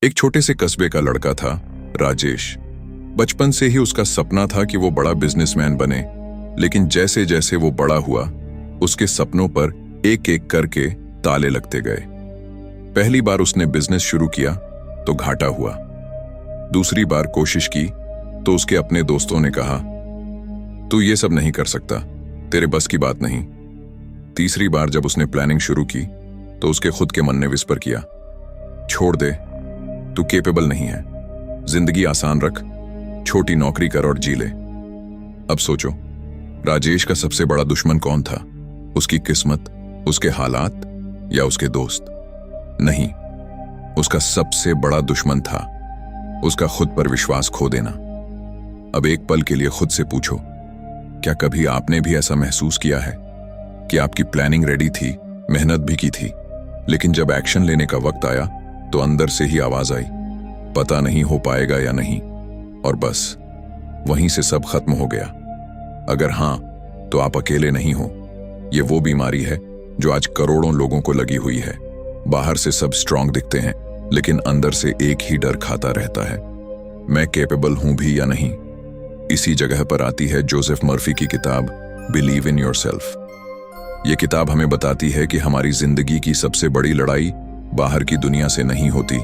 एक छोटे से कस्बे का लड़का था, राजेश। बचपन से ही उसका सपना था कि वो बड़ा बिजनेसमैन बने, लेकिन जैसे जैसे वो बड़ा हुआ, उसके सपनों पर एक एक करके ताले लगते गए। पहली बार उसने बिजनेस शुरू किया तो घाटा हुआ। दूसरी बार कोशिश की तो उसके अपने दोस्तों ने कहा, तू ये सब नहीं कर सकता, तेरे बस की बात नहीं। तीसरी बार जब उसने प्लानिंग शुरू की तो उसके खुद के मन ने विस्पर किया, छोड़ दे, तू केपेबल नहीं है, जिंदगी आसान रख, छोटी नौकरी कर और जी ले। अब सोचो, राजेश का सबसे बड़ा दुश्मन कौन था? उसकी किस्मत, उसके हालात या उसके दोस्त? नहीं, उसका सबसे बड़ा दुश्मन था उसका खुद पर विश्वास खो देना। अब एक पल के लिए खुद से पूछो, क्या कभी आपने भी ऐसा महसूस किया है कि आपकी प्लानिंग रेडी थी, मेहनत भी की थी, लेकिन जब एक्शन लेने का वक्त आया तो अंदर से ही आवाज आई, पता नहीं हो पाएगा या नहीं, और बस वहीं से सब खत्म हो गया? अगर हां, तो आप अकेले नहीं हो। ये वो बीमारी है जो आज करोड़ों लोगों को लगी हुई है। बाहर से सब स्ट्रांग दिखते हैं, लेकिन अंदर से एक ही डर खाता रहता है, मैं कैपेबल हूं भी या नहीं। इसी जगह पर आती है जोसेफ मर्फी की किताब बिलीव इन योरसेल्फ। ये किताब हमें बताती है कि हमारी जिंदगी की सबसे बड़ी लड़ाई बाहर की दुनिया से नहीं होती,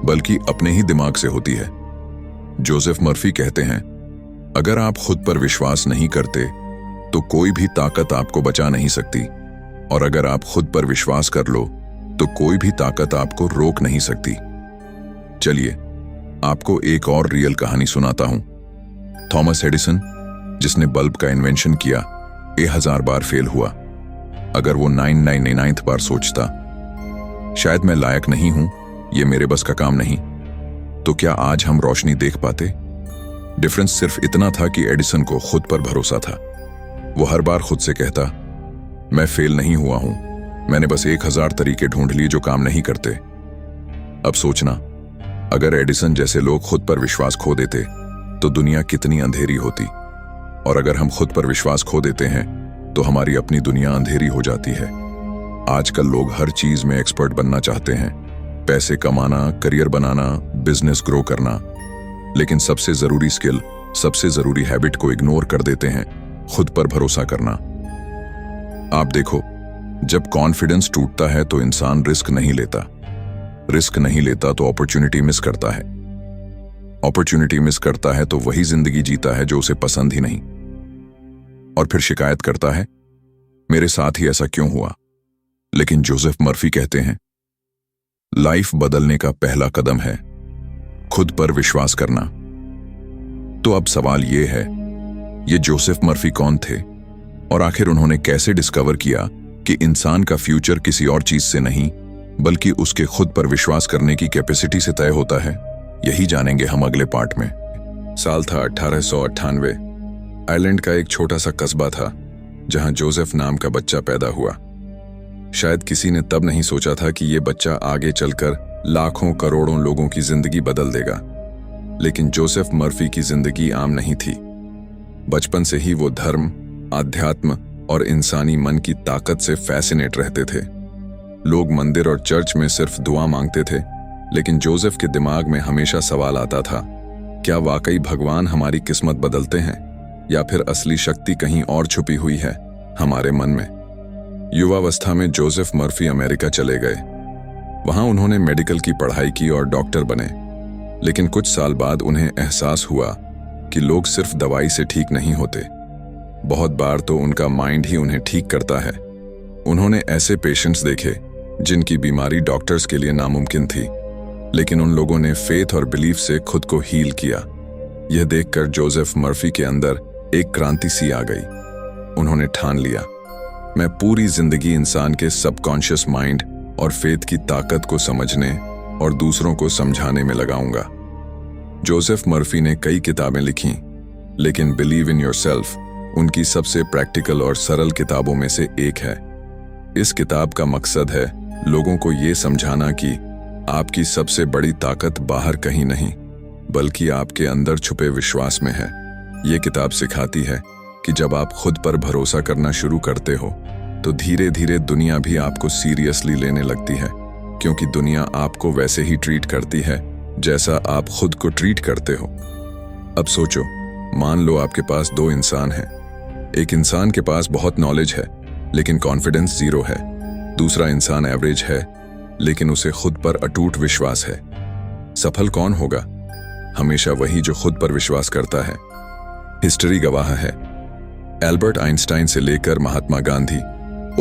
बल्कि अपने ही दिमाग से होती है। जोसेफ मर्फी कहते हैं, अगर आप खुद पर विश्वास नहीं करते तो कोई भी ताकत आपको बचा नहीं सकती, और अगर आप खुद पर विश्वास कर लो तो कोई भी ताकत आपको रोक नहीं सकती। चलिए आपको एक और रियल कहानी सुनाता हूं। थॉमस एडिसन, जिसने बल्ब का इन्वेंशन किया, 1000 बार फेल हुआ। अगर वो 999 बार सोचता, शायद मैं लायक नहीं हूं, ये मेरे बस का काम नहीं, तो क्या आज हम रोशनी देख पाते? डिफरेंस सिर्फ इतना था कि एडिसन को खुद पर भरोसा था। वो हर बार खुद से कहता, मैं फेल नहीं हुआ हूं, मैंने बस 1000 तरीके ढूंढ लिए जो काम नहीं करते। अब सोचना, अगर एडिसन जैसे लोग खुद पर विश्वास खो देते तो दुनिया कितनी अंधेरी होती, और अगर हम खुद पर विश्वास खो देते हैं तो हमारी अपनी दुनिया अंधेरी हो जाती है। आजकल लोग हर चीज में एक्सपर्ट बनना चाहते हैं, पैसे कमाना, करियर बनाना, बिजनेस ग्रो करना, लेकिन सबसे जरूरी स्किल, सबसे जरूरी हैबिट को इग्नोर कर देते हैं, खुद पर भरोसा करना। आप देखो, जब कॉन्फिडेंस टूटता है तो इंसान रिस्क नहीं लेता, रिस्क नहीं लेता तो अपॉर्चुनिटी मिस करता है, अपॉर्चुनिटी मिस करता है तो वही जिंदगी जीता है जो उसे पसंद ही नहीं, और फिर शिकायत करता है, मेरे साथ ही ऐसा क्यों हुआ। लेकिन जोसेफ मर्फी कहते हैं, लाइफ बदलने का पहला कदम है खुद पर विश्वास करना। तो अब सवाल यह है, ये जोसेफ मर्फी कौन थे, और आखिर उन्होंने कैसे डिस्कवर किया कि इंसान का फ्यूचर किसी और चीज से नहीं, बल्कि उसके खुद पर विश्वास करने की कैपेसिटी से तय होता है? यही जानेंगे हम अगले पार्ट में। साल था 1898। आयरलैंड का एक छोटा सा कस्बा था जहां जोसेफ नाम का बच्चा पैदा हुआ। शायद किसी ने तब नहीं सोचा था कि यह बच्चा आगे चलकर लाखों करोड़ों लोगों की जिंदगी बदल देगा। लेकिन जोसेफ मर्फी की जिंदगी आम नहीं थी। बचपन से ही वो धर्म, आध्यात्म और इंसानी मन की ताकत से फैसिनेट रहते थे। लोग मंदिर और चर्च में सिर्फ दुआ मांगते थे, लेकिन जोसेफ के दिमाग में हमेशा सवाल आता था, क्या वाकई भगवान हमारी किस्मत बदलते हैं, या फिर असली शक्ति कहीं और छुपी हुई है हमारे मन में? युवावस्था में जोसेफ मर्फी अमेरिका चले गए। वहां उन्होंने मेडिकल की पढ़ाई की और डॉक्टर बने। लेकिन कुछ साल बाद उन्हें एहसास हुआ कि लोग सिर्फ दवाई से ठीक नहीं होते, बहुत बार तो उनका माइंड ही उन्हें ठीक करता है। उन्होंने ऐसे पेशेंट्स देखे जिनकी बीमारी डॉक्टर्स के लिए नामुमकिन थी, लेकिन उन लोगों ने फेथ और बिलीफ से खुद को हील किया। यह देखकर जोसेफ मर्फी के अंदर एक क्रांति सी आ गई। उन्होंने ठान लिया, मैं पूरी जिंदगी इंसान के सबकॉन्शियस माइंड और फेथ की ताकत को समझने और दूसरों को समझाने में लगाऊंगा। जोसेफ मर्फी ने कई किताबें लिखी, लेकिन बिलीव इन योरसेल्फ उनकी सबसे प्रैक्टिकल और सरल किताबों में से एक है। इस किताब का मकसद है लोगों को ये समझाना कि आपकी सबसे बड़ी ताकत बाहर कहीं नहीं, बल्कि आपके अंदर छुपे विश्वास में है। ये किताब सिखाती है कि जब आप खुद पर भरोसा करना शुरू करते हो तो धीरे धीरे दुनिया भी आपको सीरियसली लेने लगती है, क्योंकि दुनिया आपको वैसे ही ट्रीट करती है जैसा आप खुद को ट्रीट करते हो। अब सोचो, मान लो आपके पास दो इंसान हैं। एक इंसान के पास बहुत नॉलेज है लेकिन कॉन्फिडेंस जीरो है। दूसरा इंसान एवरेज है लेकिन उसे खुद पर अटूट विश्वास है। सफल कौन होगा? हमेशा वही जो खुद पर विश्वास करता है। हिस्ट्री गवाह है, एल्बर्ट आइंस्टाइन से लेकर महात्मा गांधी,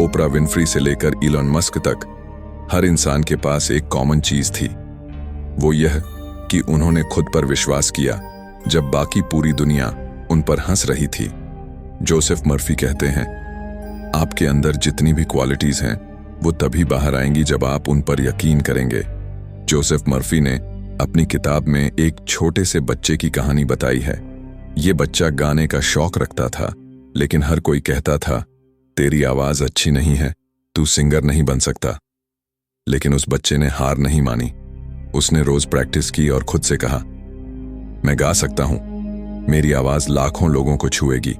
ओपरा विनफ्री से लेकर इलॉन मस्क तक, हर इंसान के पास एक कॉमन चीज थी। वो यह कि उन्होंने खुद पर विश्वास किया जब बाकी पूरी दुनिया उन पर हंस रही थी। जोसेफ मर्फी कहते हैं, आपके अंदर जितनी भी क्वालिटीज हैं वो तभी बाहर आएंगी जब आप उन पर यकीन करेंगे। जोसेफ मर्फी ने अपनी किताब में एक छोटे से बच्चे की कहानी बताई है। ये बच्चा गाने का शौक रखता था लेकिन हर कोई कहता था, तेरी आवाज अच्छी नहीं है, तू सिंगर नहीं बन सकता। लेकिन उस बच्चे ने हार नहीं मानी। उसने रोज प्रैक्टिस की और खुद से कहा, मैं गा सकता हूं, मेरी आवाज लाखों लोगों को छुएगी।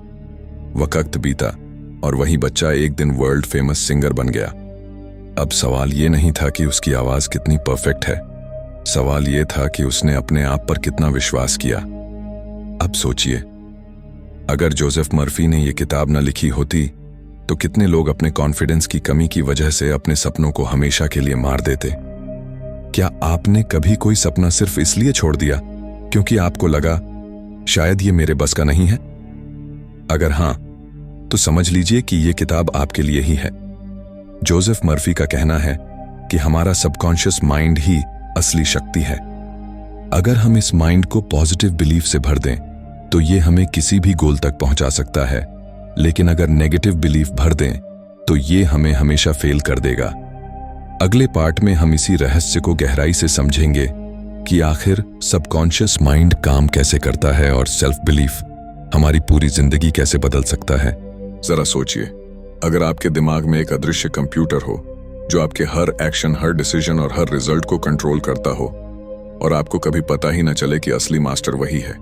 वक्त बीता और वही बच्चा एक दिन वर्ल्ड फेमस सिंगर बन गया। अब सवाल ये नहीं था कि उसकी आवाज कितनी परफेक्ट है, सवाल ये था कि उसने अपने आप पर कितना विश्वास किया। अब सोचिए, अगर जोसेफ मर्फी ने यह किताब न लिखी होती तो कितने लोग अपने कॉन्फिडेंस की कमी की वजह से अपने सपनों को हमेशा के लिए मार देते। क्या आपने कभी कोई सपना सिर्फ इसलिए छोड़ दिया क्योंकि आपको लगा शायद ये मेरे बस का नहीं है? अगर हां, तो समझ लीजिए कि यह किताब आपके लिए ही है। जोसेफ मर्फी का कहना है कि हमारा सबकॉन्शियस माइंड ही असली शक्ति है। अगर हम इस माइंड को पॉजिटिव बिलीफ से भर दें तो ये हमें किसी भी गोल तक पहुंचा सकता है, लेकिन अगर नेगेटिव बिलीफ भर दें तो ये हमें हमेशा फेल कर देगा। अगले पार्ट में हम इसी रहस्य को गहराई से समझेंगे कि आखिर सबकॉन्शियस माइंड काम कैसे करता है और सेल्फ बिलीफ हमारी पूरी जिंदगी कैसे बदल सकता है। जरा सोचिए, अगर आपके दिमाग में एक अदृश्य कंप्यूटर हो जो आपके हर एक्शन, हर डिसीजन और हर रिजल्ट को कंट्रोल करता हो और आपको कभी पता ही न चले कि असली मास्टर वही है,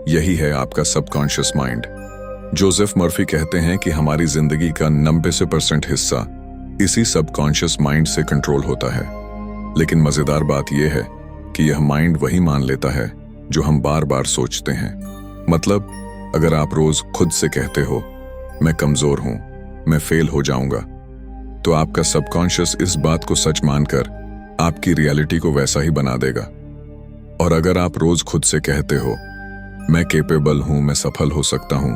यही है आपका सबकॉन्शियस माइंड। जोसेफ मर्फी कहते हैं कि हमारी जिंदगी का 90% हिस्सा इसी सबकॉन्शियस माइंड से कंट्रोल होता है। लेकिन मजेदार बात यह है कि यह माइंड वही मान लेता है जो हम बार बार सोचते हैं। मतलब, अगर आप रोज खुद से कहते हो, मैं कमजोर हूं, मैं फेल हो जाऊंगा, तो आपका सबकॉन्शियस इस बात को सच मानकर आपकी रियलिटी को वैसा ही बना देगा। और अगर आप रोज खुद से कहते हो, मैं केपेबल हूं, मैं सफल हो सकता हूं,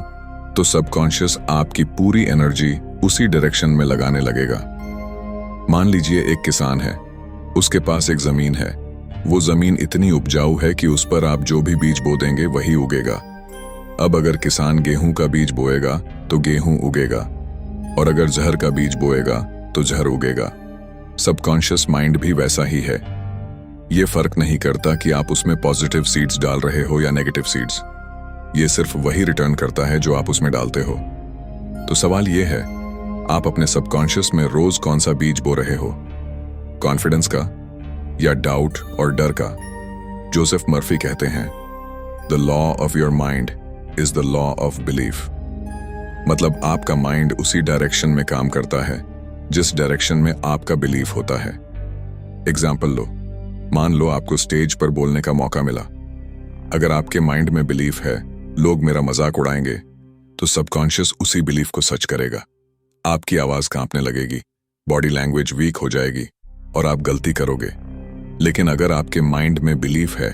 तो सबकॉन्शियस आपकी पूरी एनर्जी उसी डायरेक्शन में लगाने लगेगा। मान लीजिए एक किसान है, उसके पास एक जमीन है। वो जमीन इतनी उपजाऊ है कि उस पर आप जो भी बीज बो देंगे वही उगेगा। अब अगर किसान गेहूं का बीज बोएगा तो गेहूं उगेगा, और अगर जहर का बीज बोएगा तो जहर उगेगा। सबकॉन्शियस माइंड भी वैसा ही है। ये फर्क नहीं करता कि आप उसमें पॉजिटिव सीड्स डाल रहे हो या नेगेटिव सीड्स, ये सिर्फ वही रिटर्न करता है जो आप उसमें डालते हो। तो सवाल ये है, आप अपने सबकॉन्शियस में रोज कौन सा बीज बो रहे हो? कॉन्फिडेंस का या डाउट और डर का? जोसेफ मर्फी कहते हैं, the law of your mind is the law of belief. मतलब आपका माइंड उसी डायरेक्शन में काम करता है जिस डायरेक्शन में आपका बिलीफ होता है। एग्जाम्पल लो, मान लो आपको स्टेज पर बोलने का मौका मिला। अगर आपके माइंड में बिलीफ है लोग मेरा मजाक उड़ाएंगे, तो सबकॉन्शियस उसी बिलीफ को सच करेगा। आपकी आवाज कांपने लगेगी, बॉडी लैंग्वेज वीक हो जाएगी और आप गलती करोगे। लेकिन अगर आपके माइंड में बिलीफ है,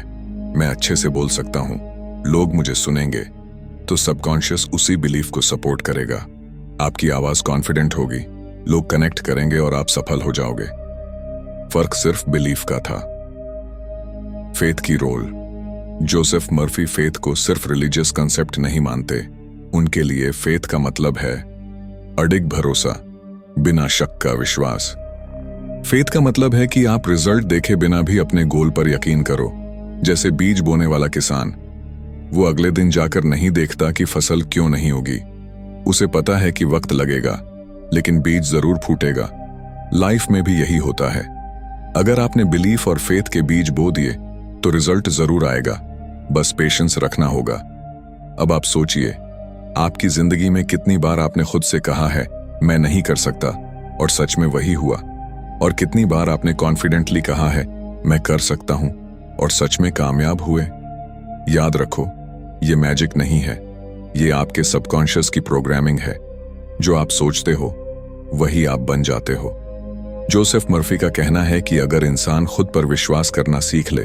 मैं अच्छे से बोल सकता हूं, लोग मुझे सुनेंगे, तो सबकॉन्शियस उसी बिलीफ को सपोर्ट करेगा। आपकी आवाज कॉन्फिडेंट होगी, लोग कनेक्ट करेंगे और आप सफल हो जाओगे। फर्क सिर्फ बिलीफ का था। फेथ की रोल। जोसेफ मर्फी फेथ को सिर्फ रिलीजियस कंसेप्ट नहीं मानते। उनके लिए फेथ का मतलब है अडिग भरोसा, बिना शक का विश्वास। फेथ का मतलब है कि आप रिजल्ट देखे बिना भी अपने गोल पर यकीन करो। जैसे बीज बोने वाला किसान, वो अगले दिन जाकर नहीं देखता कि फसल क्यों नहीं होगी। उसे पता है कि वक्त लगेगा, लेकिन बीज जरूर फूटेगा। लाइफ में भी यही होता है। अगर आपने बिलीफ और फेथ के बीज बो दिए तो रिजल्ट जरूर आएगा, बस पेशेंस रखना होगा। अब आप सोचिए, आपकी जिंदगी में कितनी बार आपने खुद से कहा है मैं नहीं कर सकता, और सच में वही हुआ। और कितनी बार आपने कॉन्फिडेंटली कहा है मैं कर सकता हूं, और सच में कामयाब हुए। याद रखो, ये मैजिक नहीं है, ये आपके सबकॉन्शियस की प्रोग्रामिंग है। जो आप सोचते हो वही आप बन जाते हो। जोसेफ मर्फी का कहना है कि अगर इंसान खुद पर विश्वास करना सीख ले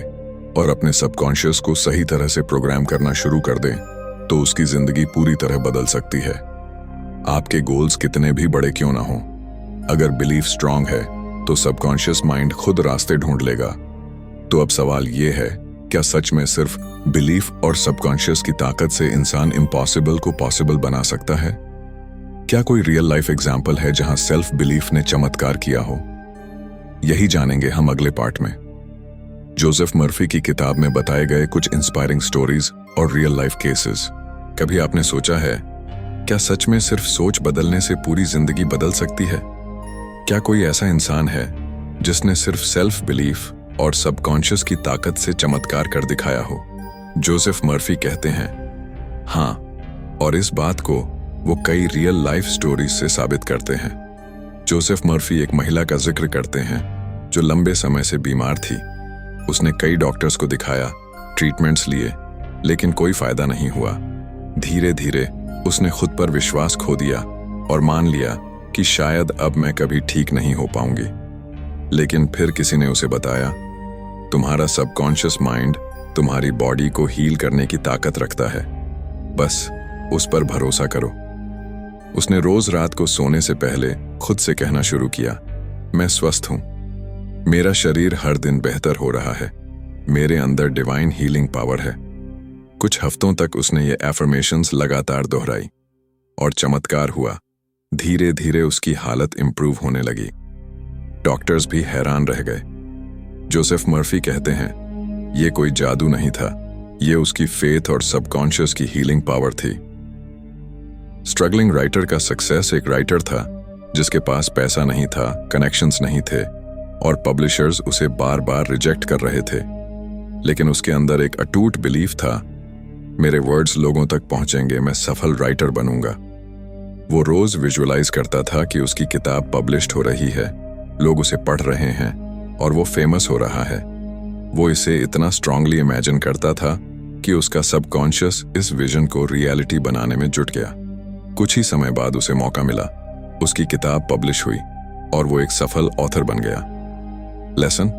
और अपने सबकॉन्शियस को सही तरह से प्रोग्राम करना शुरू कर दे तो उसकी जिंदगी पूरी तरह बदल सकती है। आपके गोल्स कितने भी बड़े क्यों ना हों, अगर बिलीफ स्ट्रांग है तो सबकॉन्शियस माइंड खुद रास्ते ढूंढ लेगा। तो अब सवाल ये है, क्या सच में सिर्फ बिलीफ और सबकॉन्शियस की ताकत से इंसान इम्पॉसिबल को पॉसिबल बना सकता है? क्या कोई रियल लाइफ एग्जाम्पल है जहां सेल्फ बिलीफ ने चमत्कार किया हो? यही जानेंगे हम अगले पार्ट में। जोसेफ मर्फी की किताब में बताए गए कुछ इंस्पायरिंग स्टोरीज और रियल लाइफ केसेस। कभी आपने सोचा है, क्या सच में सिर्फ सोच बदलने से पूरी जिंदगी बदल सकती है? क्या कोई ऐसा इंसान है जिसने सिर्फ सेल्फ बिलीफ और सबकॉन्शियस की ताकत से चमत्कार कर दिखाया हो? जोसेफ मर्फी कहते हैं हाँ, और इस बात को वो कई रियल लाइफ स्टोरीज से साबित करते हैं। जोसेफ मर्फी एक महिला का जिक्र करते हैं जो लंबे समय से बीमार थी। उसने कई डॉक्टर्स को दिखाया, ट्रीटमेंट्स लिए, लेकिन कोई फायदा नहीं हुआ। धीरे धीरे उसने खुद पर विश्वास खो दिया और मान लिया कि शायद अब मैं कभी ठीक नहीं हो पाऊंगी। लेकिन फिर किसी ने उसे बताया, तुम्हारा सबकॉन्शियस माइंड तुम्हारी बॉडी को हील करने की ताकत रखता है, बस उस पर भरोसा करो। उसने रोज रात को सोने से पहले खुद से कहना शुरू किया, मैं स्वस्थ हूं, मेरा शरीर हर दिन बेहतर हो रहा है, मेरे अंदर डिवाइन हीलिंग पावर है। कुछ हफ्तों तक उसने ये एफर्मेशंस लगातार दोहराई और चमत्कार हुआ। धीरे धीरे उसकी हालत इंप्रूव होने लगी। डॉक्टर्स भी हैरान रह गए। जोसेफ मर्फी कहते हैं, ये कोई जादू नहीं था, ये उसकी फेथ और सबकॉन्शियस की हीलिंग पावर थी। स्ट्रगलिंग राइटर का सक्सेस एक राइटर था जिसके पास पैसा नहीं था, कनेक्शंस नहीं थे और पब्लिशर्स उसे बार बार रिजेक्ट कर रहे थे। लेकिन उसके अंदर एक अटूट बिलीफ था, मेरे वर्ड्स लोगों तक पहुंचेंगे, मैं सफल राइटर बनूंगा। वो रोज विजुअलाइज करता था कि उसकी किताब पब्लिश्ड हो रही है, लोग उसे पढ़ रहे हैं और वो फेमस हो रहा है। वो इसे इतना स्ट्रांगली इमेजिन करता था कि उसका सबकॉन्शियस इस विजन को रियलिटी बनाने में जुट गया। कुछ ही समय बाद उसे मौका मिला, उसकी किताब पब्लिश हुई और वो एक सफल ऑथर बन गया। लेसन,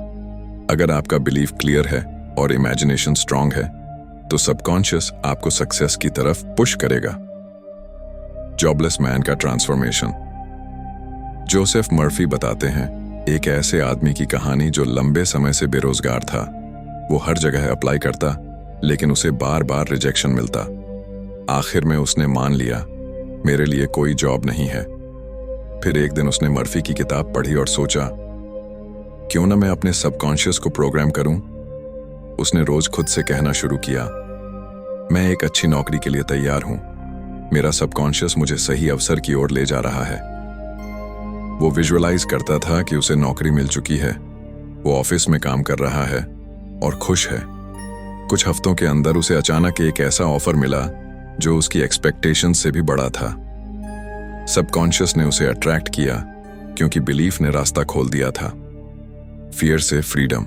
अगर आपका बिलीफ क्लियर है और इमेजिनेशन स्ट्रांग है तो सबकॉन्शियस आपको सक्सेस की तरफ पुश करेगा। जॉबलेस मैन का ट्रांसफॉर्मेशन। जोसेफ मर्फी बताते हैं एक ऐसे आदमी की कहानी जो लंबे समय से बेरोजगार था। वो हर जगह अप्लाई करता लेकिन उसे बार बार रिजेक्शन मिलता। आखिर में उसने मान लिया, मेरे लिए कोई जॉब नहीं है। फिर एक दिन उसने मर्फी की किताब पढ़ी और सोचा, क्यों ना मैं अपने सबकॉन्शियस को प्रोग्राम करूं। उसने रोज खुद से कहना शुरू किया, मैं एक अच्छी नौकरी के लिए तैयार हूं, मेरा सबकॉन्शियस मुझे सही अवसर की ओर ले जा रहा है। वो विजुअलाइज करता था कि उसे नौकरी मिल चुकी है, वो ऑफिस में काम कर रहा है और खुश है। कुछ हफ्तों के अंदर उसे अचानक एक ऐसा ऑफर मिला जो उसकी एक्सपेक्टेशन से भी बड़ा था। सबकॉन्शियस ने उसे अट्रैक्ट किया क्योंकि बिलीफ ने रास्ता खोल दिया था। फियर से फ्रीडम।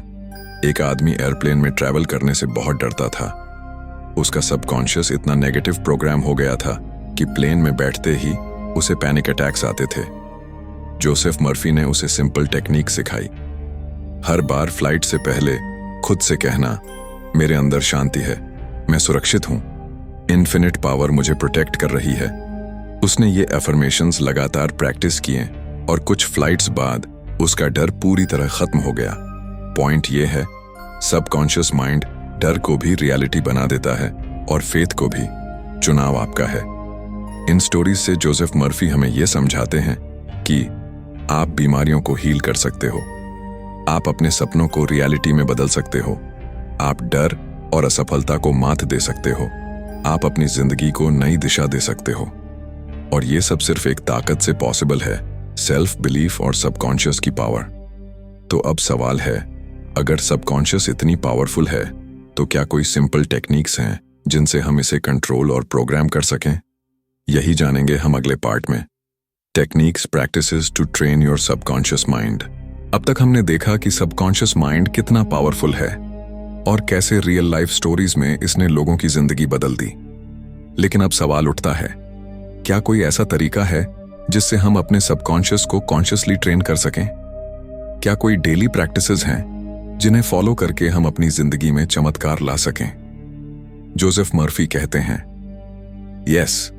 एक आदमी एयरप्लेन में ट्रैवल करने से बहुत डरता था। उसका सबकॉन्शियस इतना नेगेटिव प्रोग्राम हो गया था कि प्लेन में बैठते ही उसे पैनिक अटैक्स आते थे। जोसेफ मर्फी ने उसे सिंपल टेक्निक सिखाई। हर बार फ्लाइट से पहले खुद से कहना, मेरे अंदर शांति है, मैं सुरक्षित हूं, इन्फिनिट पावर मुझे प्रोटेक्ट कर रही है। उसने ये एफर्मेशंस लगातार प्रैक्टिस किए और कुछ फ्लाइट्स बाद उसका डर पूरी तरह खत्म हो गया। पॉइंट ये है, सबकॉन्शियस माइंड डर को भी रियलिटी बना देता है और फेथ को भी। चुनाव आपका है। इन स्टोरीज से जोसेफ मर्फी हमें यह समझाते हैं कि आप बीमारियों को हील कर सकते हो, आप अपने सपनों को रियलिटी में बदल सकते हो, आप डर और असफलता को मात दे सकते हो, आप अपनी जिंदगी को नई दिशा दे सकते हो। और ये सब सिर्फ एक ताकत से पॉसिबल है, सेल्फ बिलीफ और सबकॉन्शियस की पावर। तो अब सवाल है, अगर सबकॉन्शियस इतनी पावरफुल है तो क्या कोई सिंपल टेक्निक्स हैं जिनसे हम इसे कंट्रोल और प्रोग्राम कर सकें? यही जानेंगे हम अगले पार्ट में। Techniques, practices to train your subconscious mind. अब तक हमने देखा कि सबकॉन्शियस माइंड कितना पावरफुल है, और कैसे रियल लाइफ स्टोरीज में इसने लोगों की जिंदगी बदल दी। लेकिन अब सवाल उठता है, क्या कोई ऐसा तरीका है जिससे हम अपने सबकॉन्शियस को कॉन्शियसली ट्रेन कर सकें? क्या कोई डेली प्रैक्टिसेस हैं जिन्हें फॉलो करके हम अपनी जिंदगी में चमत्कार ला सकें? जोसेफ मर्फी कहते हैं यस,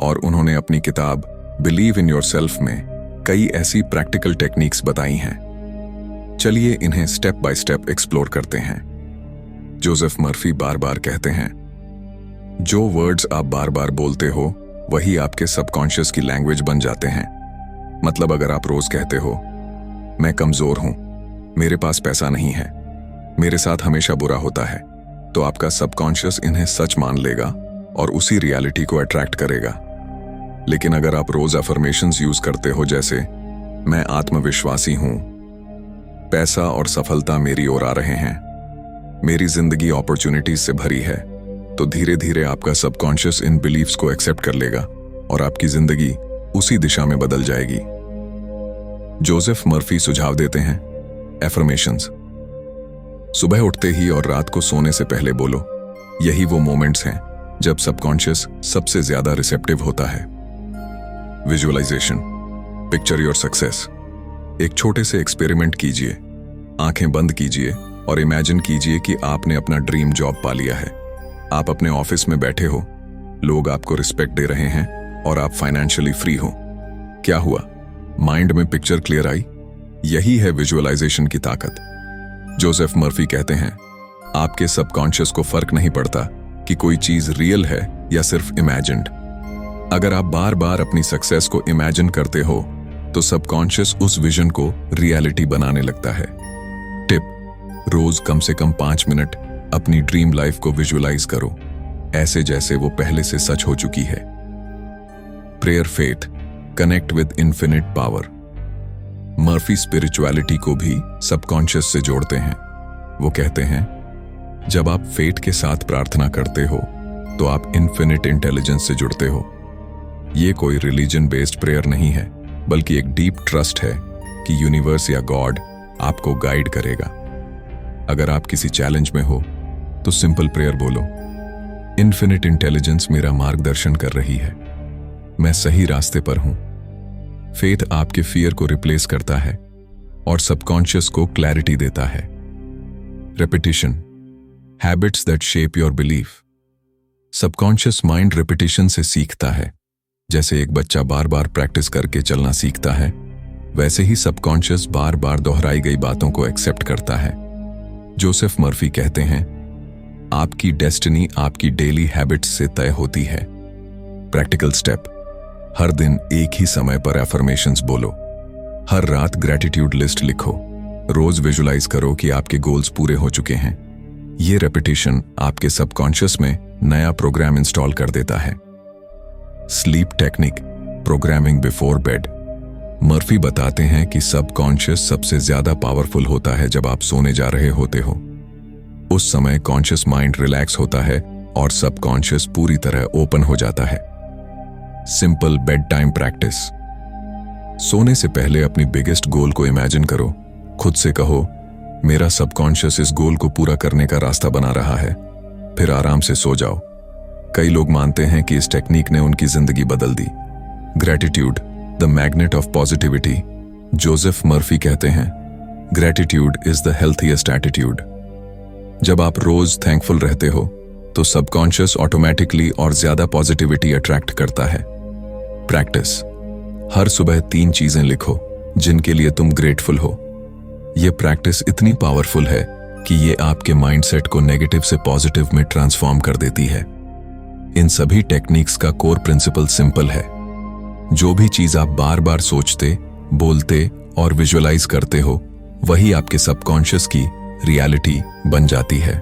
और उन्होंने अपनी किताब बिलीव इन योरसेल्फ में कई ऐसी प्रैक्टिकल टेक्निक्स बताई हैं। चलिए इन्हें स्टेप बाय स्टेप एक्सप्लोर करते हैं। जोसेफ मर्फी बार बार कहते हैं, जो वर्ड्स आप बार बार बोलते हो वही आपके सबकॉन्शियस की लैंग्वेज बन जाते हैं। मतलब अगर आप रोज कहते हो, मैं कमजोर हूं, मेरे पास पैसा नहीं है, मेरे साथ हमेशा बुरा होता है, तो आपका सबकॉन्शियस इन्हें सच मान लेगा और उसी रियलिटी को अट्रैक्ट करेगा। लेकिन अगर आप रोज अफर्मेशंस यूज करते हो, जैसे मैं आत्मविश्वासी हूं, पैसा और सफलता मेरी ओर आ रहे हैं, मेरी जिंदगी अपॉर्चुनिटीज से भरी है, तो धीरे धीरे आपका सबकॉन्शियस इन बिलीव्स को एक्सेप्ट कर लेगा और आपकी जिंदगी उसी दिशा में बदल जाएगी। जोसेफ मर्फी सुझाव देते हैं, एफर्मेशंस सुबह उठते ही और रात को सोने से पहले बोलो। यही वो मोमेंट्स हैं जब सबकॉन्शियस सबसे ज्यादा रिसेप्टिव होता है। Visualisation, picture your success. एक छोटे से एक्सपेरिमेंट कीजिए, आंखें बंद कीजिए और इमेजिन कीजिए कि आपने अपना ड्रीम जॉब पा लिया है। आप अपने ऑफिस में बैठे हो, लोग आपको रिस्पेक्ट दे रहे हैं और आप फाइनेंशियली फ्री हो। क्या हुआ? माइंड में पिक्चर क्लियर आई। यही है विजुअलाइजेशन की ताकत। जोसेफ मर्फी कहते हैं, आपके सबकॉन्शियस को फर्क नहीं पड़ता कि कोई चीज रियल है या सिर्फ इमेजिन्ड। अगर आप बार बार अपनी सक्सेस को इमेजिन करते हो तो सबकॉन्शियस उस विजन को रियलिटी बनाने लगता है। टिप, रोज कम से कम 5 मिनट अपनी ड्रीम लाइफ को विजुअलाइज करो, ऐसे जैसे वो पहले से सच हो चुकी है। Prayer faith, connect with infinite power. Murphy spirituality को भी सबकॉन्शियस से जोड़ते हैं। वो कहते हैं, जब आप फेथ के साथ प्रार्थना करते हो तो आप इन्फिनिट इंटेलिजेंस से जुड़ते हो। ये कोई रिलीजन बेस्ड प्रेयर नहीं है, बल्कि एक डीप ट्रस्ट है कि यूनिवर्स या गॉड आपको गाइड करेगा। अगर आप किसी चैलेंज में हो तो सिंपल प्रेयर बोलो, इन्फिनिट इंटेलिजेंस मेरा मार्गदर्शन कर रही है, मैं सही रास्ते पर हूं। फेथ आपके फियर को रिप्लेस करता है और सबकॉन्शियस को क्लैरिटी देता है। Repetition, habits that shape your belief. Subconscious mind repetition से सीखता है। जैसे एक बच्चा बार बार प्रैक्टिस करके चलना सीखता है, वैसे ही सबकॉन्शियस बार बार दोहराई गई बातों को एक्सेप्ट करता है। जोसेफ मर्फी कहते हैं, आपकी डेस्टिनी आपकी डेली हैबिट्स से तय होती है। प्रैक्टिकल स्टेप, हर दिन एक ही समय पर एफर्मेशंस बोलो, हर रात ग्रैटिट्यूड लिस्ट लिखो, रोज विजुलाइज करो कि आपके गोल्स पूरे हो चुके हैं। ये रेपिटेशन आपके सबकॉन्शियस में नया प्रोग्राम इंस्टॉल कर देता है। Sleep technique, programming before bed. Murphy बताते हैं कि सबकॉन्शियस सबसे ज्यादा पावरफुल होता है जब आप सोने जा रहे होते हो। उस समय कॉन्शियस माइंड रिलैक्स होता है और सबकॉन्शियस पूरी तरह ओपन हो जाता है। सिंपल बेड टाइम प्रैक्टिस, सोने से पहले अपनी बिगेस्ट गोल को इमेजिन करो। खुद से कहो, मेरा सबकॉन्शियस इस गोल को पूरा करने का रास्ता बना रहा है। फिर आराम से सो जाओ। कई लोग मानते हैं कि इस टेक्निक ने उनकी जिंदगी बदल दी। Gratitude, the magnet of positivity. Joseph Murphy कहते हैं, gratitude is the healthiest attitude. जब आप रोज थैंकफुल रहते हो तो सबकॉन्शियस ऑटोमेटिकली और ज्यादा पॉजिटिविटी अट्रैक्ट करता है। प्रैक्टिस, हर सुबह 3 चीजें लिखो जिनके लिए तुम ग्रेटफुल हो। यह प्रैक्टिस इतनी पावरफुल है कि ये आपके माइंडसेट को नेगेटिव से पॉजिटिव में ट्रांसफॉर्म कर देती है। इन सभी टेक्निक्स का कोर प्रिंसिपल सिंपल है। जो भी चीज आप बार बार सोचते, बोलते और विजुअलाइज करते हो, वही आपके सबकॉन्शियस की रियलिटी बन जाती है।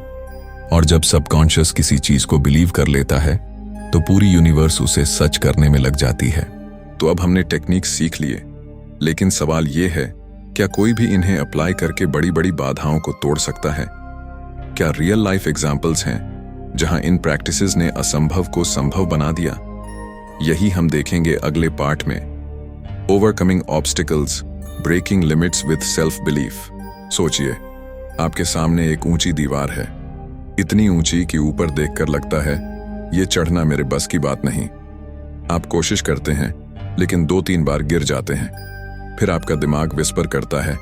और जब सबकॉन्शियस किसी चीज को बिलीव कर लेता है तो पूरी यूनिवर्स उसे सच करने में लग जाती है। तो अब हमने टेक्निक सीख लिए, लेकिन सवाल यह है, क्या कोई भी इन्हें अप्लाई करके बड़ी बड़ी बाधाओं को तोड़ सकता है? क्या रियल लाइफ एग्जाम्पल्स हैं जहां इन प्रैक्टिसेस ने असंभव को संभव बना दिया? यही हम देखेंगे अगले पार्ट में। Overcoming obstacles, breaking limits with self belief. सोचिए, आपके सामने एक ऊंची दीवार है, इतनी ऊंची कि ऊपर देखकर लगता है ये चढ़ना मेरे बस की बात नहीं। आप कोशिश करते हैं लेकिन 2-3 बार गिर जाते हैं। फिर आपका दिमाग विस्पर करता है,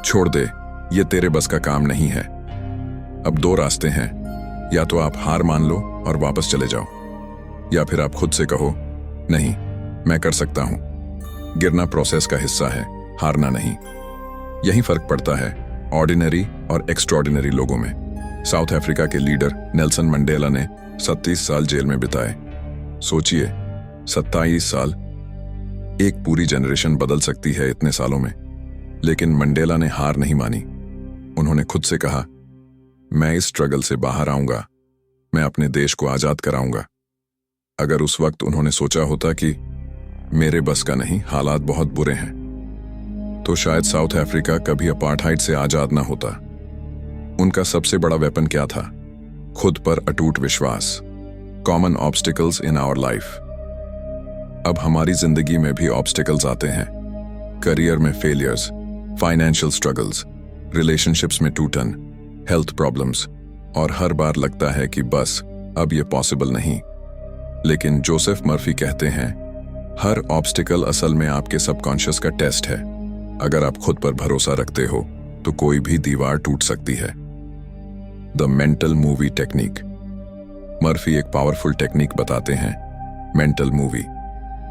छोड़ दे, ये तेरे बस का काम नहीं है। अब 2 रास्ते हैं, या तो आप हार मान लो और वापस चले जाओ, या फिर आप खुद से कहो नहीं, मैं कर सकता हूं। गिरना प्रोसेस का हिस्सा है, हारना नहीं। यही फर्क पड़ता है ऑर्डिनरी और एक्स्ट्रॉर्डिनरी लोगों में। साउथ अफ्रीका के लीडर नेल्सन मंडेला ने 37 साल जेल में बिताए। सोचिए, 27 साल, एक पूरी जनरेशन बदल सकती है इतने सालों में। लेकिन मंडेला ने हार नहीं मानी। उन्होंने खुद से कहा, मैं इस स्ट्रगल से बाहर आऊंगा, मैं अपने देश को आजाद कराऊंगा। अगर उस वक्त उन्होंने सोचा होता कि मेरे बस का नहीं, हालात बहुत बुरे हैं, तो शायद साउथ अफ्रीका कभी अपार्थाइड से आजाद ना होता। उनका सबसे बड़ा वेपन क्या था? खुद पर अटूट विश्वास। Common obstacles in our life. अब हमारी जिंदगी में भी ऑब्स्टिकल्स आते हैं। करियर में फेलियर्स, फाइनेंशियल स्ट्रगल्स, रिलेशनशिप्स में टूटन, हेल्थ प्रॉब्लम्स, और हर बार लगता है कि बस अब ये पॉसिबल नहीं। लेकिन जोसेफ मर्फी कहते हैं, हर ऑब्स्टिकल असल में आपके सबकॉन्शियस का टेस्ट है। अगर आप खुद पर भरोसा रखते हो तो कोई भी दीवार टूट सकती है। The mental movie technique. Murphy एक पावरफुल टेक्निक बताते हैं, मेंटल मूवी।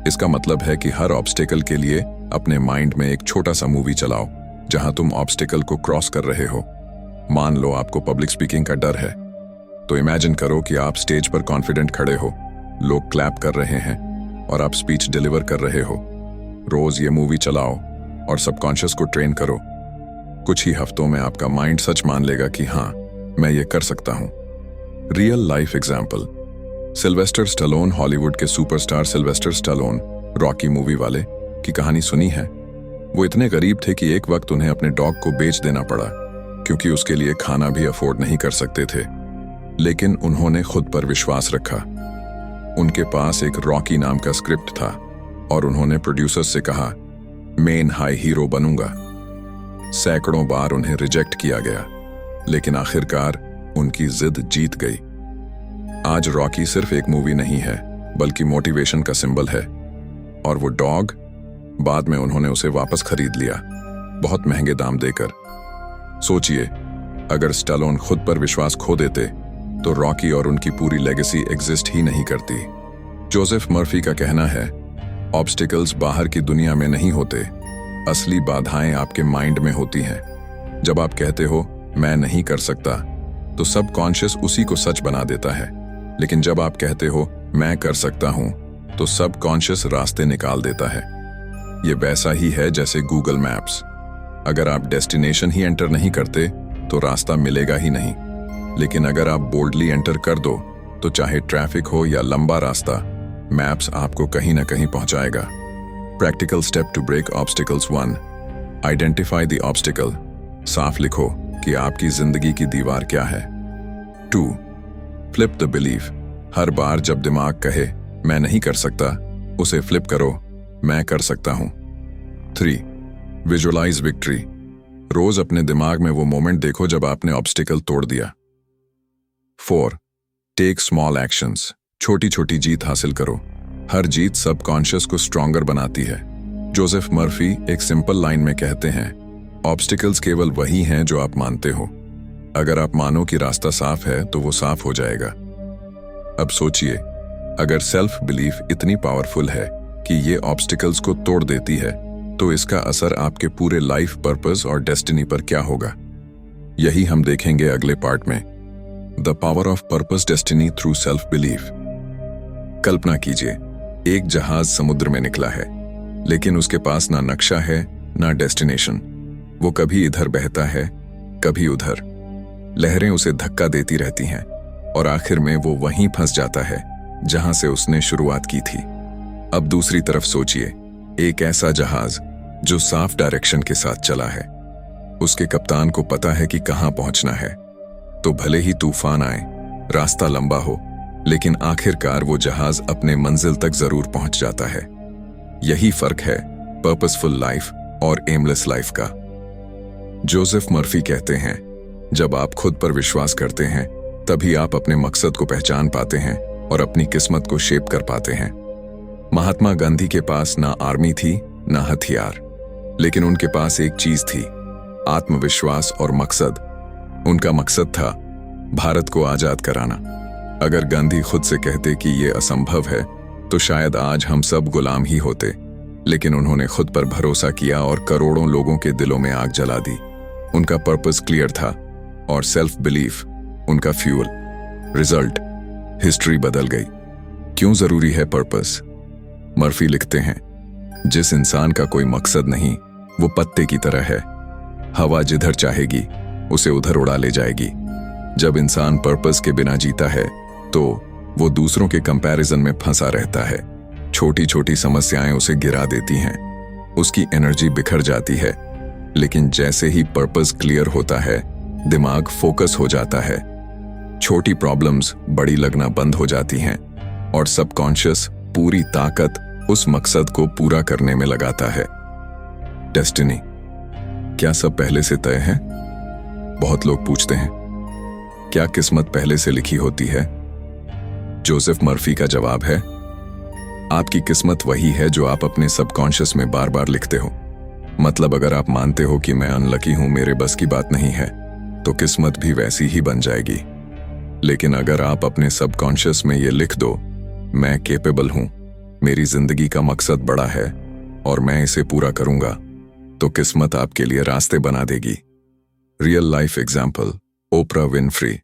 इसका मतलब है कि हर ऑब्स्टिकल के लिए अपने माइंड में एक छोटा सा मूवी चलाओ जहां तुम ऑब्स्टिकल को क्रॉस कर रहे हो। मान लो आपको पब्लिक स्पीकिंग का डर है, तो इमेजिन करो कि आप स्टेज पर कॉन्फिडेंट खड़े हो, लोग क्लैप कर रहे हैं और आप स्पीच डिलीवर कर रहे हो। रोज ये मूवी चलाओ और सबकॉन्शियस को ट्रेन करो। कुछ ही हफ्तों में आपका माइंड सच मान लेगा कि हाँ, मैं ये कर सकता हूं। Real life example. Sylvester Stallone, Hollywood के superstar Sylvester Stallone, Rocky movie वाले की कहानी सुनी है। वो इतने गरीब थे कि एक वक्त उन्हें अपने डॉग को बेच देना पड़ा, क्योंकि उसके लिए खाना भी अफोर्ड नहीं कर सकते थे। लेकिन उन्होंने खुद पर विश्वास रखा। उनके पास एक रॉकी नाम का स्क्रिप्ट था और उन्होंने प्रोड्यूसर्स से कहा, मेन हाई हीरो बनूंगा। सैकड़ों बार उन्हें रिजेक्ट किया गया, लेकिन आखिरकार उनकी जिद जीत गई। आज रॉकी सिर्फ एक मूवी नहीं है, बल्कि मोटिवेशन का सिंबल है। और वो डॉग, बाद में उन्होंने उसे वापस खरीद लिया, बहुत महंगे दाम देकर। सोचिए, अगर स्टैलोन खुद पर विश्वास खो देते तो रॉकी और उनकी पूरी लेगेसी एग्जिस्ट ही नहीं करती। जोसेफ मर्फी का कहना है, ऑब्स्टिकल्स बाहर की दुनिया में नहीं होते, असली बाधाएं आपके माइंड में होती हैं। जब आप कहते हो मैं नहीं कर सकता, तो सबकॉन्शियस उसी को सच बना देता है। लेकिन जब आप कहते हो मैं कर सकता हूं, तो सबकॉन्शियस रास्ते निकाल देता है। ये वैसा ही है जैसे गूगल मैप्स। अगर आप डेस्टिनेशन ही एंटर नहीं करते तो रास्ता मिलेगा ही नहीं। लेकिन अगर आप बोल्डली एंटर कर दो, तो चाहे ट्रैफिक हो या लंबा रास्ता, मैप्स आपको कहीं ना कहीं पहुंचाएगा। Practical step to break obstacles. 1. Identify the obstacle. साफ लिखो कि आपकी जिंदगी की दीवार क्या है। 2. Flip the belief. हर बार जब दिमाग कहे मैं नहीं कर सकता, उसे फ्लिप करो, मैं कर सकता हूं। 3. Visualise victory. रोज अपने दिमाग में वो मोमेंट देखो जब आपने ऑब्स्टिकल तोड़ दिया। 4. Take small actions. छोटी छोटी जीत हासिल करो। हर जीत सबकॉन्शियस को स्ट्रॉन्गर बनाती है। जोसेफ मर्फी एक सिंपल लाइन में कहते हैं, ऑब्स्टिकल्स केवल वही हैं जो आप मानते हो। अगर आप मानो कि रास्ता साफ है तो वो साफ हो जाएगा। अब सोचिए, अगर सेल्फ बिलीफ इतनी पावरफुल है कि ये ऑब्स्टिकल्स को तोड़ देती है, तो इसका असर आपके पूरे लाइफ पर्पस और डेस्टिनी पर क्या होगा? यही हम देखेंगे अगले पार्ट में, the power of purpose destiny through self belief. कल्पना कीजिए, एक जहाज समुद्र में निकला है, लेकिन उसके पास ना नक्शा है ना डेस्टिनेशन। वो कभी इधर बहता है, कभी उधर। लहरें उसे धक्का देती रहती हैं और आखिर में वो वहीं फंस जाता है जहां से उसने शुरुआत की थी। अब दूसरी तरफ सोचिए, एक ऐसा जहाज जो साफ डायरेक्शन के साथ चला है। उसके कप्तान को पता है कि कहां पहुंचना है। तो भले ही तूफान आए, रास्ता लंबा हो, लेकिन आखिरकार वो जहाज अपने मंजिल तक जरूर पहुंच जाता है। यही फर्क है पर्पसफुल लाइफ और एमलेस लाइफ का। जोसेफ मर्फी कहते हैं, जब आप खुद पर विश्वास करते हैं तभी आप अपने मकसद को पहचान पाते हैं और अपनी किस्मत को शेप कर पाते हैं। महात्मा गांधी के पास ना आर्मी थी ना हथियार, लेकिन उनके पास एक चीज थी, आत्मविश्वास और मकसद। उनका मकसद था भारत को आजाद कराना। अगर गांधी खुद से कहते कि यह असंभव है तो शायद आज हम सब गुलाम ही होते, लेकिन उन्होंने खुद पर भरोसा किया और करोड़ों लोगों के दिलों में आग जला दी। उनका पर्पस क्लियर था और सेल्फ बिलीफ उनका फ्यूल। रिजल्ट, हिस्ट्री बदल गई। क्यों जरूरी है पर्पस? मर्फी लिखते हैं, जिस इंसान का कोई मकसद नहीं वो पत्ते की तरह है, हवा जिधर चाहेगी उसे उधर उड़ा ले जाएगी। जब इंसान पर्पस के बिना जीता है तो वो दूसरों के कंपैरिजन में फंसा रहता है। छोटी छोटी समस्याएं उसे गिरा देती हैं, उसकी एनर्जी बिखर जाती है। लेकिन जैसे ही पर्पस क्लियर होता है, दिमाग फोकस हो जाता है। छोटी प्रॉब्लम्स बड़ी लगना बंद हो जाती हैं और सबकॉन्शियस पूरी ताकत उस मकसद को पूरा करने में लगाता है। डेस्टिनी, क्या सब पहले से तय है? बहुत लोग पूछते हैं, क्या किस्मत पहले से लिखी होती है? जोसेफ मर्फी का जवाब है, आपकी किस्मत वही है जो आप अपने सबकॉन्शियस में बार बार लिखते हो। मतलब अगर आप मानते हो कि मैं अनलकी हूं, मेरे बस की बात नहीं है, तो किस्मत भी वैसी ही बन जाएगी। लेकिन अगर आप अपने सबकॉन्शियस में ये लिख दो, मैं केपेबल हूं, मेरी जिंदगी का मकसद बड़ा है और मैं इसे पूरा करूंगा, तो किस्मत आपके लिए रास्ते बना देगी। रियल लाइफ एग्जाम्पल, ओपरा विनफ्री।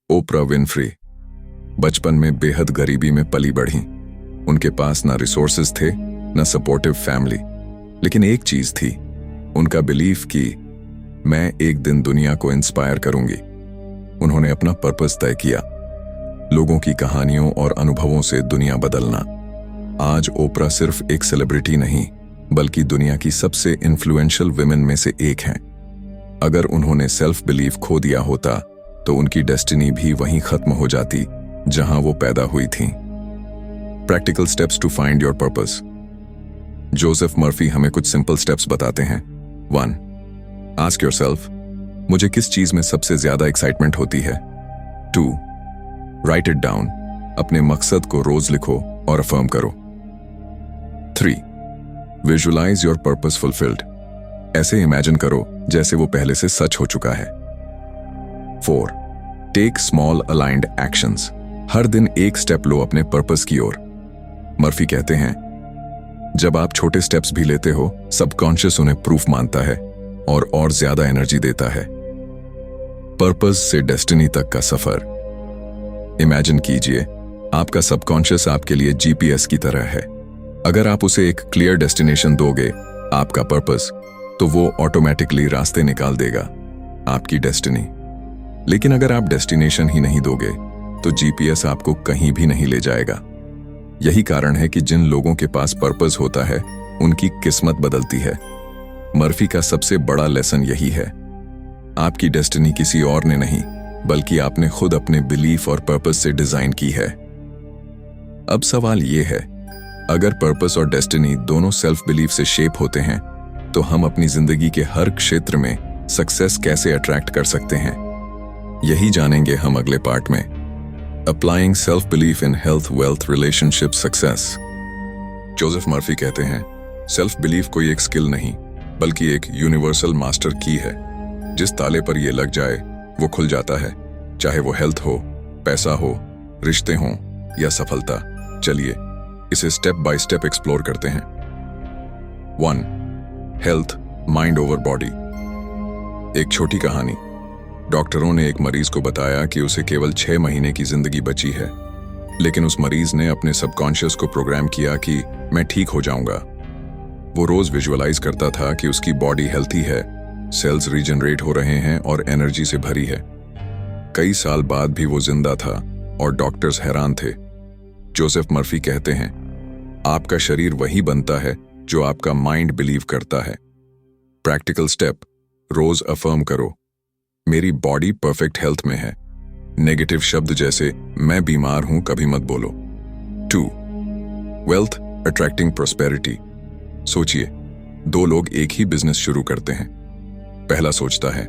ओपरा विनफ्री बचपन में बेहद गरीबी में पली बढ़ी। उनके पास ना रिसोर्सेज थे ना सपोर्टिव फैमिली, लेकिन एक चीज थी, उनका बिलीफ कि मैं एक दिन दुनिया को इंस्पायर करूंगी। उन्होंने अपना पर्पस तय किया, लोगों की कहानियों और अनुभवों से दुनिया बदलना। आज ओपरा सिर्फ एक सेलिब्रिटी नहीं, बल्कि दुनिया की सबसे इन्फ्लुएंशियल विमेन में से एक हैं। अगर उन्होंने सेल्फ बिलीफ खो दिया होता तो उनकी डेस्टिनी भी वहीं खत्म हो जाती जहां वो पैदा हुई थी। Practical steps to find your purpose. Joseph Murphy हमें कुछ सिंपल स्टेप्स बताते हैं। 1. आस्क योरसेल्फ, मुझे किस चीज में सबसे ज्यादा एक्साइटमेंट होती है? 2. राइट इट डाउन, अपने मकसद को रोज लिखो और अफर्म करो। 3. विजुअलाइज योर पर्पस फुलफिल्ड, ऐसे इमेजिन करो जैसे वो पहले से सच हो चुका है। 4. टेक स्मॉल अलाइंड एक्शंस, हर दिन एक स्टेप लो अपने पर्पस की ओर। मर्फी कहते हैं, जब आप छोटे स्टेप्स भी लेते हो, सबकॉन्शियस उन्हें प्रूफ मानता है और ज्यादा एनर्जी देता है। पर्पस से डेस्टिनी तक का सफर। इमेजिन कीजिए, आपका सबकॉन्शियस आपके लिए जीपीएस की तरह है। अगर आप उसे एक क्लियर डेस्टिनेशन दोगे, आपका पर्पस, तो वो ऑटोमेटिकली रास्ते निकाल देगा, आपकी डेस्टिनी। लेकिन अगर आप डेस्टिनेशन ही नहीं दोगे तो जीपीएस आपको कहीं भी नहीं ले जाएगा। यही कारण है कि जिन लोगों के पास पर्पस होता है उनकी किस्मत बदलती है। मर्फी का सबसे बड़ा लेसन यही है, आपकी डेस्टिनी किसी और ने नहीं, बल्कि आपने खुद अपने बिलीफ और पर्पस से डिजाइन की है। अब सवाल यह है, अगर पर्पस और डेस्टिनी दोनों सेल्फ बिलीफ से शेप होते हैं तो हम अपनी जिंदगी के हर क्षेत्र में सक्सेस कैसे अट्रैक्ट कर सकते हैं? यही जानेंगे हम अगले पार्ट में। Applying self belief in health, wealth, relationship, success. Joseph Murphy कहते हैं, सेल्फ बिलीफ कोई एक स्किल नहीं, बल्कि एक यूनिवर्सल मास्टर की है। जिस ताले पर यह लग जाए वो खुल जाता है, चाहे वो हेल्थ हो, पैसा हो, रिश्ते हों या सफलता। चलिए इसे स्टेप बाय स्टेप एक्सप्लोर करते हैं। 1. Health, mind over body. एक छोटी कहानी। डॉक्टरों ने एक मरीज को बताया कि उसे केवल 6 महीने की जिंदगी बची है, लेकिन उस मरीज ने अपने सबकॉन्शियस को प्रोग्राम किया कि मैं ठीक हो जाऊंगा। वो रोज विजुअलाइज करता था कि उसकी बॉडी हेल्थी है, सेल्स रीजनरेट हो रहे हैं और एनर्जी से भरी है। कई साल बाद भी वो जिंदा था और डॉक्टर्स हैरान थे। जोसेफ मर्फी कहते हैं, आपका शरीर वही बनता है जो आपका माइंड बिलीव करता है। प्रैक्टिकल स्टेप, रोज अफर्म करो, मेरी बॉडी परफेक्ट हेल्थ में है। नेगेटिव शब्द जैसे मैं बीमार हूं कभी मत बोलो। 2. Wealth attracting prosperity. सोचिए, 2 लोग एक ही बिजनेस शुरू करते हैं। पहला सोचता है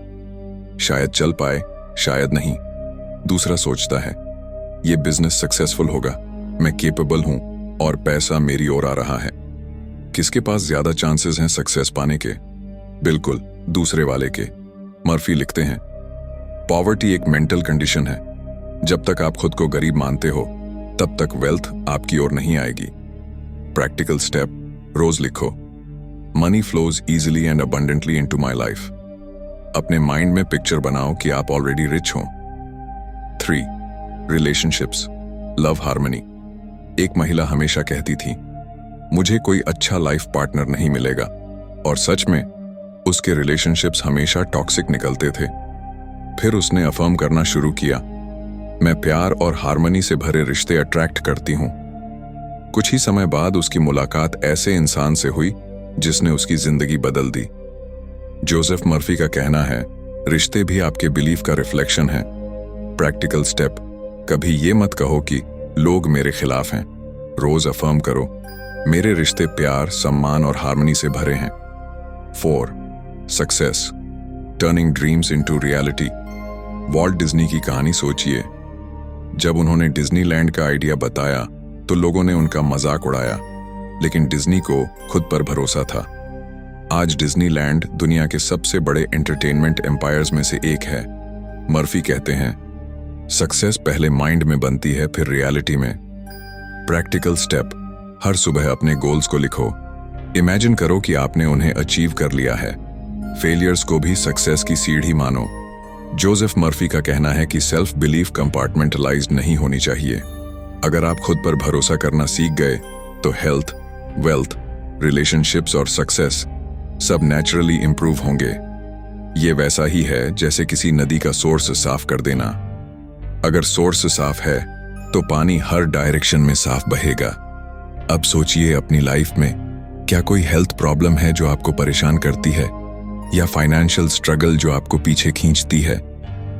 शायद चल पाए, शायद नहीं। दूसरा सोचता है ये बिजनेस सक्सेसफुल होगा, मैं केपेबल हूं और पैसा मेरी ओर आ रहा है। किसके पास ज्यादा चांसेस हैं सक्सेस पाने के? बिल्कुल दूसरे वाले के। मर्फी लिखते हैं, पॉवर्टी एक मेंटल कंडीशन है। जब तक आप खुद को गरीब मानते हो तब तक वेल्थ आपकी ओर नहीं आएगी। प्रैक्टिकल स्टेप रोज लिखो, money flows easily and abundantly into my life. अपने माइंड में पिक्चर बनाओ कि आप ऑलरेडी रिच हो। 3. Relationships, love harmony. एक महिला हमेशा कहती थी, मुझे कोई अच्छा लाइफ पार्टनर नहीं मिलेगा, और सच में उसके रिलेशनशिप्स हमेशा टॉक्सिक निकलते थे। फिर उसने अफर्म करना शुरू किया, मैं प्यार और हार्मनी से भरे रिश्ते अट्रैक्ट करती हूं। कुछ ही समय बाद उसकी मुलाकात ऐसे इंसान से हुई जिसने उसकी जिंदगी बदल दी। जोसेफ मर्फी का कहना है, रिश्ते भी आपके बिलीफ का रिफ्लेक्शन है। प्रैक्टिकल स्टेप, कभी ये मत कहो कि लोग मेरे खिलाफ हैं। रोज अफर्म करो, मेरे रिश्ते प्यार, सम्मान और हार्मनी से भरे हैं। 4. Success, turning dreams into reality. Walt Disney की कहानी सोचिए। जब उन्होंने डिज्नीलैंड का आइडिया बताया तो लोगों ने उनका मजाक उड़ाया, लेकिन डिज्नी को खुद पर भरोसा था। आज डिज्नीलैंड दुनिया के सबसे बड़े एंटरटेनमेंट एम्पायर्स में से एक है। मर्फी कहते हैं, सक्सेस पहले माइंड में बनती है, फिर रियलिटी में। प्रैक्टिकल स्टेप, हर सुबह अपने गोल्स को लिखो। इमेजिन करो कि आपने उन्हें अचीव कर लिया है। फेलियर्स को भी सक्सेस की सीढ़ी मानो। जोसेफ मर्फी का कहना है कि सेल्फ बिलीफ कंपार्टमेंटलाइज्ड नहीं होनी चाहिए। अगर आप खुद पर भरोसा करना सीख गए तो हेल्थ, वेल्थ, रिलेशनशिप्स और सक्सेस सब नेचुरली इंप्रूव होंगे। ये वैसा ही है जैसे किसी नदी का सोर्स साफ कर देना। अगर सोर्स साफ है तो पानी हर डायरेक्शन में साफ बहेगा। अब सोचिए अपनी लाइफ में क्या कोई हेल्थ प्रॉब्लम है जो आपको परेशान करती है, या फाइनेंशियल स्ट्रगल जो आपको पीछे खींचती है,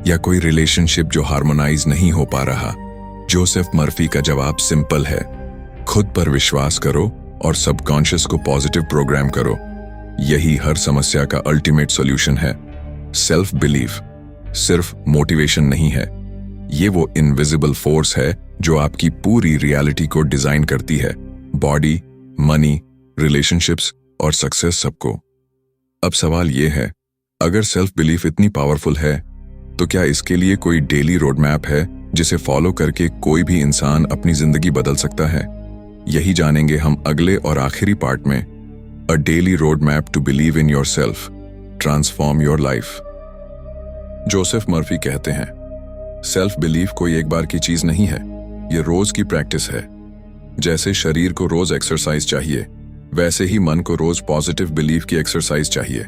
या कोई रिलेशनशिप जो हार्मोनाइज नहीं हो पा रहा। जोसेफ मर्फी का जवाब सिंपल है, खुद पर विश्वास करो और सबकॉन्शियस को पॉजिटिव प्रोग्राम करो। यही हर समस्या का अल्टीमेट सॉल्यूशन है। सेल्फ बिलीफ सिर्फ मोटिवेशन नहीं है, ये वो इनविजिबल फोर्स है जो आपकी पूरी रियलिटी को डिजाइन करती है। बॉडी, मनी, रिलेशनशिप्स और सक्सेस सबको। अब सवाल ये है, अगर सेल्फ बिलीफ इतनी पावरफुल है तो क्या इसके लिए कोई डेली रोड मैप है जिसे फॉलो करके कोई भी इंसान अपनी जिंदगी बदल सकता है? यही जानेंगे हम अगले और आखिरी पार्ट में। A daily road map to believe in yourself, transform your life. Joseph Murphy कहते हैं, सेल्फ बिलीफ कोई एक बार की चीज नहीं है, ये रोज की प्रैक्टिस है। जैसे शरीर को रोज एक्सरसाइज चाहिए, वैसे ही मन को रोज पॉजिटिव बिलीफ की एक्सरसाइज चाहिए।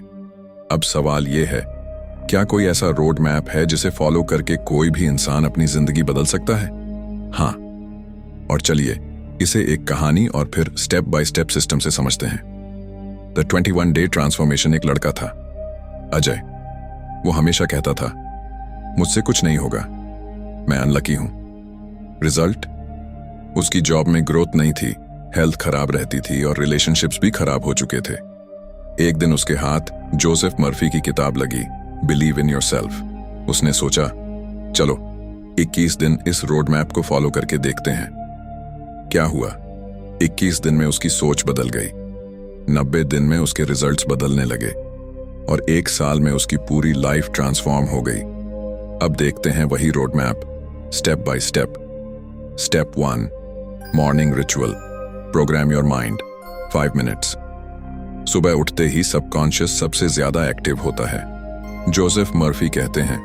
अब सवाल ये है, क्या कोई ऐसा रोड मैप है जिसे फॉलो करके कोई भी इंसान अपनी जिंदगी बदल सकता है? हाँ, और चलिए इसे एक कहानी और फिर स्टेप बाय स्टेप सिस्टम से समझते हैं। The 21 day transformation. एक लड़का था, अजय। वो हमेशा कहता था, मुझसे कुछ नहीं होगा, मैं अनलकी हूं। रिजल्ट, उसकी जॉब में ग्रोथ नहीं थी, हेल्थ खराब रहती थी और रिलेशनशिप्स भी खराब हो चुके थे। एक दिन उसके हाथ जोसेफ मर्फी की किताब लगी, बिलीव इन योरसेल्फ। उसने सोचा, चलो 21 दिन इस रोड मैप को फॉलो करके देखते हैं। क्या हुआ? 21 दिन में उसकी सोच बदल गई, 90 दिन में उसके रिजल्ट्स बदलने लगे और 1 साल में उसकी पूरी लाइफ ट्रांसफॉर्म हो गई। अब देखते हैं वही road map, step by step. Step 1, morning ritual. Programme your mind, 5 minutes. सुबह उठते ही सबकॉन्शियस सबसे ज्यादा एक्टिव होता है। जोसेफ मर्फी कहते हैं,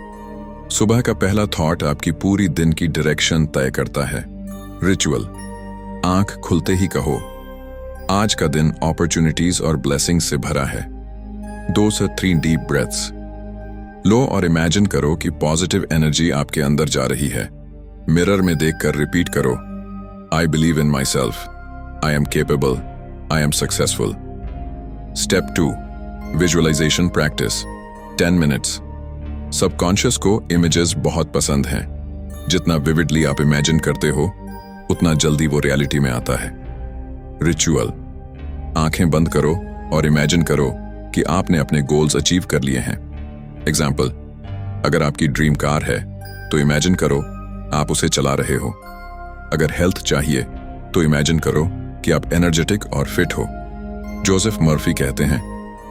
सुबह का पहला थॉट आपकी पूरी दिन की डायरेक्शन तय करता है। रिचुअल, आंख खुलते ही कहो, आज का दिन अपॉर्चुनिटीज और ब्लेसिंग्स से भरा है। 2 से 3 डीप ब्रेथ्स लो और इमेजिन करो कि पॉजिटिव एनर्जी आपके अंदर जा रही है। मिरर में देखकर रिपीट करो, I believe in my self, I am capable, I am successful. Step 2, visualisation practice, 10 minutes. Subconscious को इमेजेस बहुत पसंद हैं। जितना विविडली आप इमेजिन करते हो उतना जल्दी वो रियलिटी में आता है। रिचुअल, आंखें बंद करो और इमेजिन करो कि आपने अपने गोल्स अचीव कर लिए हैं। एग्जाम्पल, अगर आपकी ड्रीम कार है तो इमेजिन करो आप उसे चला रहे हो। अगर हेल्थ चाहिए तो इमेजिन करो कि आप एनर्जेटिक और फिट हो। जोसेफ मर्फी कहते हैं,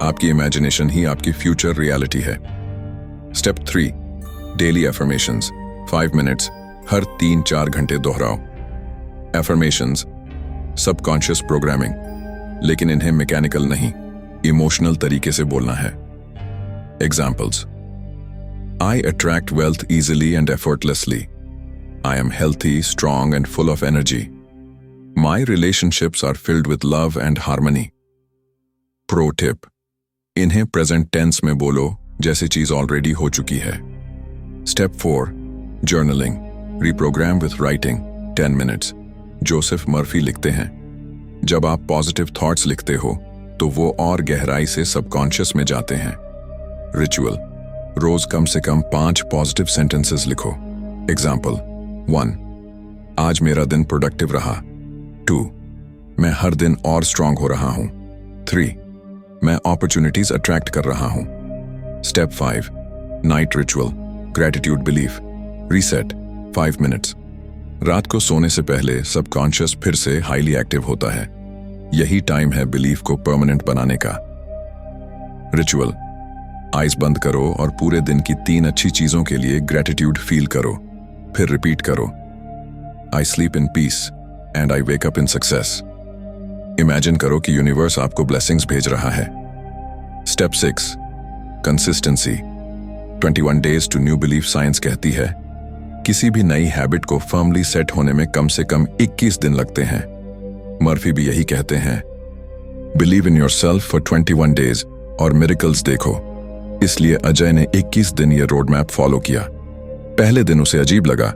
आपकी इमेजिनेशन ही आपकी फ्यूचर रियलिटी है। स्टेप 3, डेली एफर्मेशंस 5 मिनट्स हर 3-4 घंटे दोहराओ। एफर्मेशंस सबकॉन्शियस प्रोग्रामिंग, लेकिन इन्हें मैकेनिकल नहीं, इमोशनल तरीके से बोलना है। Examples: I attract wealth easily and effortlessly. I am healthy, strong and full of energy. My relationships are filled with love and harmony. Pro tip: इन्हें present tense में बोलो जैसे चीज ऑलरेडी हो चुकी है। Step 4, journaling reprogram with writing 10 minutes. Joseph Murphy लिखते हैं, जब आप पॉजिटिव थॉट्स लिखते हो तो वो और गहराई से सबकॉन्शियस में जाते हैं। रिचुअल: रोज कम से कम 5 पॉजिटिव सेंटेंसेस लिखो। एग्जाम्पल: 1, आज मेरा दिन प्रोडक्टिव रहा। 2, मैं हर दिन और स्ट्रांग हो रहा हूं। 3, मैं अपॉर्चुनिटीज अट्रैक्ट कर रहा हूं। Step 5, night ritual gratitude belief reset 5 minutes. रात को सोने से पहले सबकॉन्शियस फिर से हाईली एक्टिव होता है। यही टाइम है बिलीफ को परमानेंट बनाने का। रिचुअल: आइज बंद करो और पूरे दिन की 3 अच्छी चीजों के लिए ग्रैटिट्यूड फील करो, फिर रिपीट करो। I sleep in peace and I wake up in success. Imagine करो कि यूनिवर्स आपको ब्लेसिंग्स भेज रहा है। Step 6, consistency 21 days to new belief. Science कहती है किसी भी नई हैबिट को फर्मली सेट होने में कम से कम 21 दिन लगते हैं। मर्फी भी यही कहते हैं, believe in yourself for 21 days और मिरेकल्स देखो। इसलिए अजय ने 21 दिन ये रोड मैप फॉलो किया। पहले दिन उसे अजीब लगा,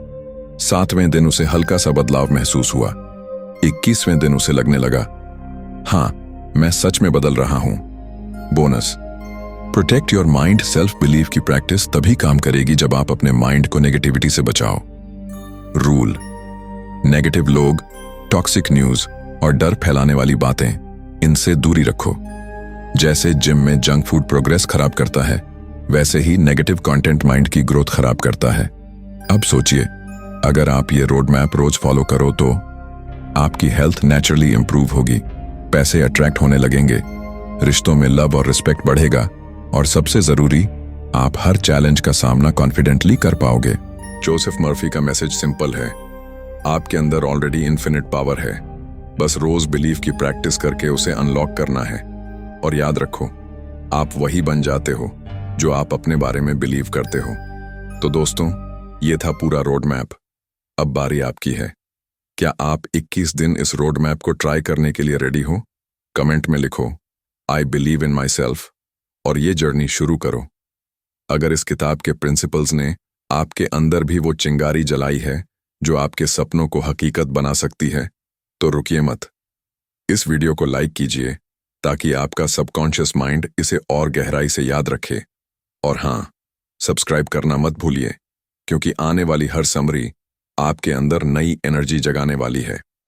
7वें दिन उसे हल्का सा बदलाव महसूस हुआ, 21वें दिन उसे लगने लगा, हाँ मैं सच में बदल रहा हूं। Bonus: protect your mind self belief की प्रैक्टिस तभी काम करेगी जब आप अपने माइंड को नेगेटिविटी से बचाओ। रूल: नेगेटिव लोग, टॉक्सिक न्यूज और डर फैलाने वाली बातें, इनसे दूरी रखो। जैसे जिम में जंक फूड प्रोग्रेस खराब करता है, वैसे ही नेगेटिव कंटेंट माइंड की ग्रोथ खराब करता है। अब सोचिए, अगर आप ये रोड मैप रोज फॉलो करो तो आपकी हेल्थ नेचुरली इंप्रूव होगी, पैसे अट्रैक्ट होने लगेंगे, रिश्तों में लव और रिस्पेक्ट बढ़ेगा और सबसे जरूरी, आप हर चैलेंज का सामना कॉन्फिडेंटली कर पाओगे। जोसेफ मर्फी का मैसेज सिंपल है, आपके अंदर ऑलरेडी इन्फिनिट पावर है, बस रोज बिलीफ की प्रैक्टिस करके उसे अनलॉक करना है। और याद रखो, आप वही बन जाते हो जो आप अपने बारे में बिलीव करते हो। तो दोस्तों, ये था पूरा रोड मैप। अब बारी आपकी है। क्या आप 21 दिन इस रोड मैप को ट्राई करने के लिए रेडी हो? कमेंट में लिखो, आई बिलीव इन माई सेल्फ, और ये जर्नी शुरू करो। अगर इस किताब के प्रिंसिपल्स ने आपके अंदर भी वो चिंगारी जलाई है जो आपके सपनों को हकीकत बना सकती है, तो रुकिए मत। इस वीडियो को लाइक कीजिए ताकि आपका सबकॉन्शियस माइंड इसे और गहराई से याद रखे। और हाँ, सब्सक्राइब करना मत भूलिए, क्योंकि आने वाली हर समरी आपके अंदर नई एनर्जी जगाने वाली है।